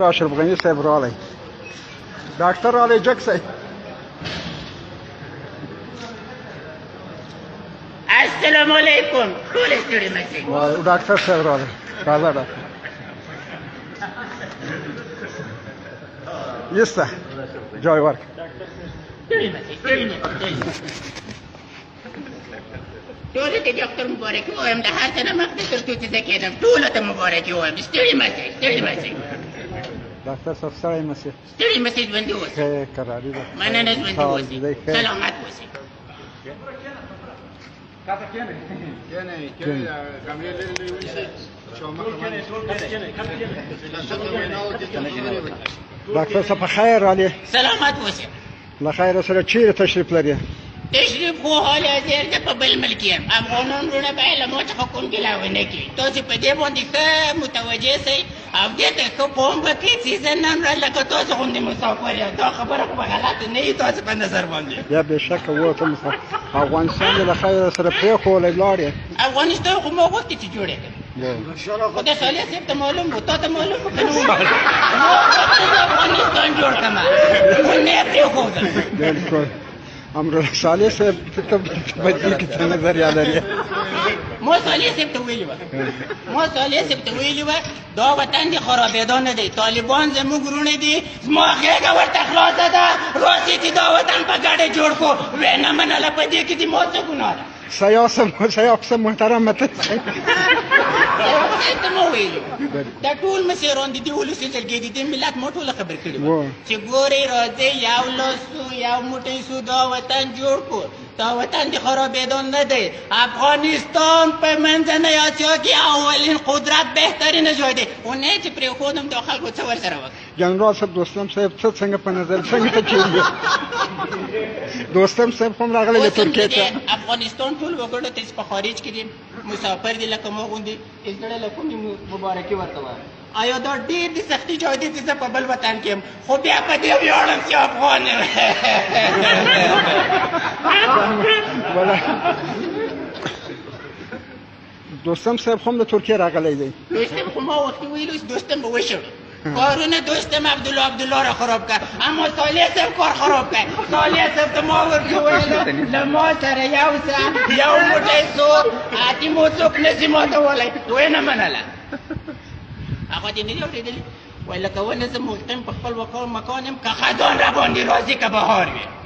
اشرف غني صاحب راغی ډاکټر راغی جک صاحب السلام علیکم ټول ستړي مه شئ ډاکټر صاحب راغی تازه ډاکټر یسته جای ورک ستړي مه شئ ستړي مه شئ ټولو ته ډاکټر مبارکي ووایم د هر څه نه مخکې تر څو چې زه کېدم ټولو ته مبارکي ووایم ستړي مه شئ ستړي مه شئ ډاکټر صاحب ستړی مه شئ ستړي مه شئ ژوندي اوسئ کراري ده مننه ژوندي اوسئ سلامت اوسئ ډاکټر صاحب په خیر راغلی سلامت اوسئ له خیره سره چیرې تشریف لري تشریف خو حال حاضر زه په بل ملک یم افغانان وروڼه باید له ما څخه کوم ګیله ونه کړي تاسې په دې باندې ښه متوجه سئ او دې ته ښه پام وکړئ چې زه نن ورځ لکه تاسو غوندې مسافر یم دا خبره خو به غلطه نه وي تاسو په نظر باندې یا بېشکه ووته افغانستان دې له خیره سره پرېښولی ولاړې افغانستان خو ما غوښتې چې جوړ یې کړم خو د صالح صاحب ته معلوم و تا ته معلوم و که نه و ما غوښته زه افغانستان جوړ کړم خو نه یې پرېښودم بالکل امرالله صالح صاحب ته په دې کې څه نظریه لري ما صالح صاحب ته ویلي وه دا وطن دې خرابېدا نه دی طالبان زموږ وروڼه دي زما غېږه ورته خلاصه ده راسئ چې دا وطن په ګډه جوړ کړو ویې نه منله په دې کې دې ما څه ګناه ده سیاف محترمه ته ته مو ویلو دا ټول مشران دي د ولسي جرګې دي د ملت ما ټوله خبر کړي وه چې ګورئ راځئ یو لاس سو یو موټی سو دا وطن جوړ کړو دا وطن د خرابېدو نه دی افغانستان په منځنۍ اسیا کې اولین قدرت بهترین ځای دی خو نه چې پرېښودم دا خلکو څه ورسره وکړي جنرال صاحب دوستم صاحب څه څنګه په نظر څنګه ته کېږي دوستم صاحب هم راغلی د ترکیې ته افغانستان ټول وګړو ته چې په خارج کې دي مسافر دي لکه ما غوندې زړه له کومې مبارکي ورته وایم آیا دا ډېر د سختي ځای دی چې زه په بل وطن کې یم خو بیا په دې ویاړم چې افغان یم دوستم صاحب هم د ترکیې راغلی دی دوستم خو ما وختي ویلو چې دوستم به وشړو کارونه دوستم عبدالله را خراب کرد اما صالح صاحب کار خراب کرد صالح صاحب ته ما ورته وویلو له ما سره یو ساعت یو موټی سو اتې مو څوک نشي ماتولی ویې نه منله هغه دې نه دي اورېدلي وایي لکه ونه زه مقیم په خپل مکان یم که خزان را باندې راځي که بهار وي